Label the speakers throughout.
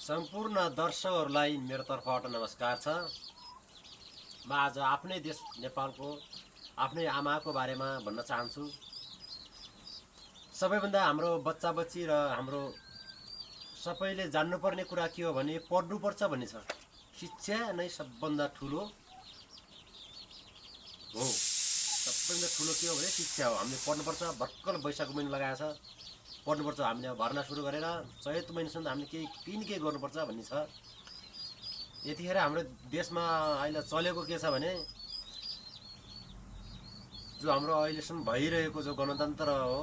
Speaker 1: सम्पूर्ण दर्शकहरूलाई मेरो तर्फबाट नमस्कार छ। म आज आफ्नै देश नेपालको आफ्नै आमाको बारेमा भन्न चाहन्छु। सबैभन्दा हाम्रो बच्चा बच्ची र हाम्रो सबैले जान्नुपर्ने कुरा के हो भने पढ्नुपर्छ भन्ने छ। शिक्षा नै सबभन्दा ठुलो हो। सबैभन्दा ठुलो के हो भने शिक्षा हो। हामीले पढ्नुपर्छ। भर्खर वैशाख महिना लगाएको छ, पढ्नुपर्छ। हामीले भर्ना सुरु गरेर चैत महिनासम्म हामीले केही न केही गर्नुपर्छ भन्ने छ। यतिखेर हाम्रो देशमा अहिले चलेको के छ भने जो हाम्रो अहिलेसम्म भइरहेको जो गणतन्त्र हो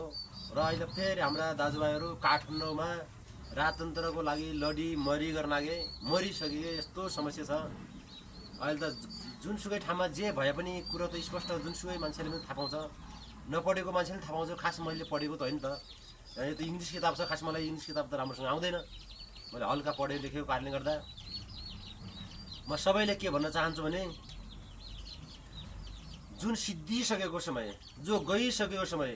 Speaker 1: र अहिले फेरि हाम्रा दाजुभाइहरू काठमाडौँमा राजतन्त्रको लागि लडी मरी गर्न लागे, मरिसके। यस्तो समस्या छ अहिले त। जुनसुकै ठाउँमा जे भए पनि कुरो त स्पष्ट जुनसुकै मान्छेले पनि थाहा पाउँछ, नपढेको मान्छेले थाहा पाउँछ। खास मैले पढेको त होइन त, यो त इङ्ग्लिस किताब छ। खास मलाई इङ्ग्लिस किताब त राम्रोसँग आउँदैन, मैले हल्का पढेर लेखेको कारणले गर्दा। म सबैले के भन्न चाहन्छु भने जुन सिद्धिसकेको समय, जो गइसकेको समय,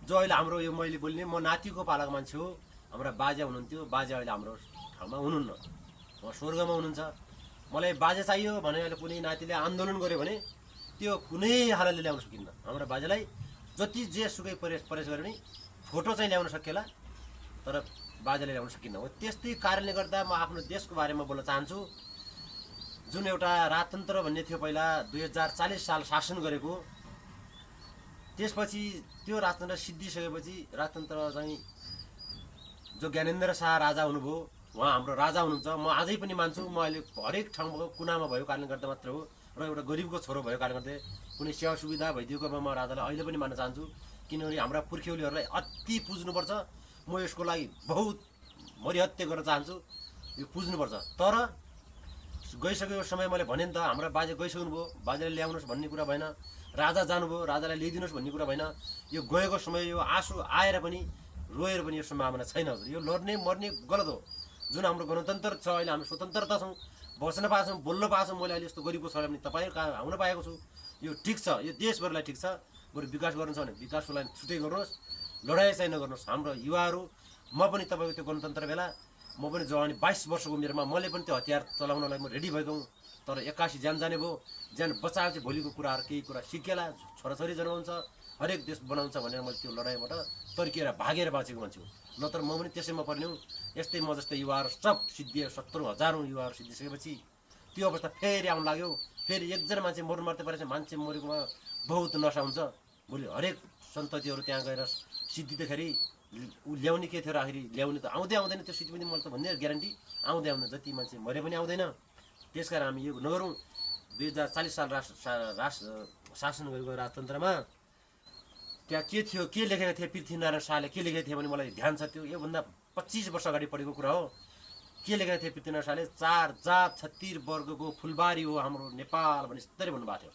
Speaker 1: जो अहिले हाम्रो यो मैले बोल्ने म नातिको पालाको मान्छे हो। हाम्रा बाजे हुनुहुन्थ्यो, बाजे अहिले हाम्रो ठाउँमा हुनुहुन्न, म स्वर्गमा हुनुहुन्छ। मलाई बाजे चाहियो भने अहिले कुनै नातिले आन्दोलन गर्यो भने त्यो कुनै हालतले ल्याउन सकिन्न। हाम्रो बाजेलाई जति जे सुकै परेस गरे पनि फोटो चाहिँ ल्याउन सकिएला, तर बाजेले ल्याउन सकिन्न हो। त्यस्तै कारणले गर्दा म आफ्नो देशको बारेमा बोल्न चाहन्छु। जुन एउटा राजतन्त्र भन्ने थियो पहिला 2040 साल शासन गरेको, त्यसपछि त्यो राजतन्त्र सिद्धिसकेपछि राजतन्त्र चाहिँ जो ज्ञानेन्द्र शाह राजा हुनुभयो, उहाँ हाम्रो राजा हुनुहुन्छ। म अझै पनि मान्छु। म अहिले हरेक ठाउँको कुनामा भएको कारणले गर्दा मात्र हो र एउटा गरिबको छोरो भएको कारणले गर्दा कुनै सेवा सुविधा भइदिएकोमा म राजालाई अहिले पनि मान्न चाहन्छु। किनभने हाम्रा पुर्ख्यौलीहरूलाई अति पुज्नुपर्छ। म यसको लागि बहुत मरिहत्ते गर्न चाहन्छु। यो पुज्नुपर्छ। तर गइसकेको समय मैले भने नि त, हाम्रा बाजे गइसक्नुभयो, बाजेले ल्याउनुहोस् भन्ने कुरा भएन। राजा जानुभयो, राजालाई ल्याइदिनुहोस् भन्ने कुरा भएन। यो गएको समय यो आँसु आएर पनि रोएर पनि यो सम्भावना छैन। यो लड्ने मर्ने गलत हो। जुन हाम्रो गणतन्त्र छ, अहिले हामी स्वतन्त्रता छौँ, बस्न पाएको छौँ, बोल्न पाएको छौँ। मैले अहिले यस्तो गरिबको छोरा पनि तपाईँ कहाँ आउन पाएको छु। यो ठिक छ, यो देशभरिलाई ठिक छ। बरु विकास गर्नु छ भने विकासको लागि छुट्टै गर्नुहोस्, लडाइँ चाहिँ नगर्नुहोस्। हाम्रो युवाहरू, म पनि तपाईँको त्यो गणतन्त्र बेला म पनि जवानी 22 वर्षको उमेरमा मैले पनि त्यो हतियार चलाउनलाई म रेडी भएको हुँ। तर 81 ज्यान जाने भयो। ज्यान बचाएपछि भोलिको कुराहरू केही कुरा सिकेला, छोराछोरी जन्माउँछ, हरेक देश बनाउँछ भनेर मैले त्यो लडाइँबाट तर्किएर भागेर बाँचेको मान्छे हो। नत्र म पनि त्यसैमा पर्ने हुँ। यस्तै म जस्तै युवाहरू सब सिद्धिए, 70,000 युवाहरू सिद्धिसकेपछि त्यो अवस्था फेरि आउनु लाग्यो। फेरि एकजना मान्छे मर्नु मात्रै परेछ, मान्छे मरेकोमा बहुत नसा हुन्छ। भोलि हरेक सन्ततिहरू त्यहाँ गएर सिद्धिँदाखेरि ऊ ल्याउने के थियो र आखिरी ल्याउने त आउँदै आउँदैन। त्यो सिद्धि पनि मैले त भन्ने ग्यारेन्टी आउँदै आउँदैन। जति मान्छे मरे पनि आउँदैन। त्यसकारण हामी यो नगरौँ। 2040 साल शासन गरेको राजतन्त्रमा त्यहाँ के थियो, के लेखेको थियो, पृथ्वीनारायण शाहले के लेखेको थियो भने मलाई ध्यान छ। त्यो योभन्दा 25 वर्ष अगाडि पढेको कुरा हो। के लेखेको थियो पृथ्वीनारायण शाहले? 4 जात 36 वर्गको फुलबारी हो हाम्रो नेपाल भने यस्तरी भन्नुभएको थियो।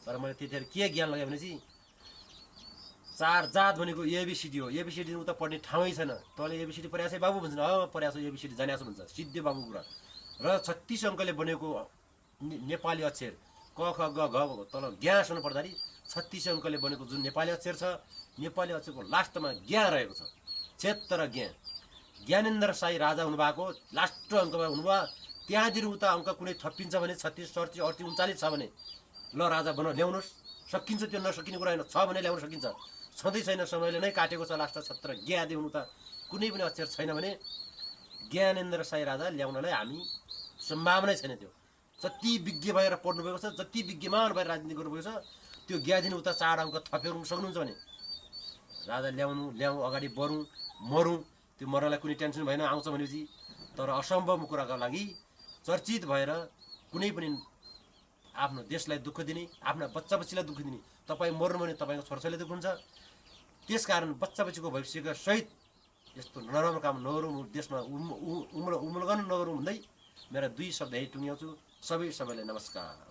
Speaker 1: तर मैले त्यतिखेर के ज्ञान लगाएँ भने चाहिँ 4 जात भनेको एबिसिडी हो। एबिसिडी उता पढ्ने ठाउँै छैन। तँले एबिसिडी पढाएको छ बाबु भन्छ, पढाएको छु, एबिसिडी जानेको छु भन्छ, सिद्धि बाबु कुरा। र 36 अङ्कले बनेको नेपाली अक्षर क ख ग घ तल ज्ञा सुन्नु पर्दाखेरि 36 अङ्कले बनेको जुन नेपाली अक्षर छ, नेपाली अक्षरको लास्टमा ज्ञा रहेको छ। क्षेत्र ज्ञा। ज्ञानेन्द्र शाही राजा हुनुभएको लास्ट अङ्कमा हुनुभयो। त्यहाँदेखि उता अङ्क कुनै थपिन्छ भने 36, 37, 38, 39 छ भने ल राजा बन ल्याउनुहोस्। सकिन्छ, त्यो नसकिने कुरा होइन। छ भने ल्याउन सकिन्छ। छँदै छैन, समयले नै काटेको छ। लास्ट क्षेत्र ज्ञा देउनु त कुनै पनि अक्षर छैन भने ज्ञानेन्द्र शाही राजा ल्याउनलाई हामी सम्भावनै छैन। त्यो जति विज्ञ भएर पढ्नुभएको छ, जति विज्ञमान भएर राजनीति गर्नुभएको छ, त्यो ज्ञादिन उता 4 अङ्क थपेर सक्नुहुन्छ भने राजा ल्याउँ, अगाडि बढौँ, मरौँ। त्यो मर्नलाई कुनै टेन्सन भएन, आउँछ भनेपछि। तर असम्भव कुराको लागि चर्चित भएर कुनै पनि आफ्नो देशलाई दुःख दिने, आफ्ना बच्चा बच्चीलाई दुःख दिने, तपाईँ मर्नु भने तपाईँको छोराछोरीले दुःख हुन्छ। त्यसकारण बच्चा बच्चीको भविष्यका सहित यस्तो नराम्रो काम नगरौँ, देशमा उम्लगन नगरौँ भन्दै मेरा 2 शब्द यही टुङ्ग्याउँछु। सबैलाई नमस्कार।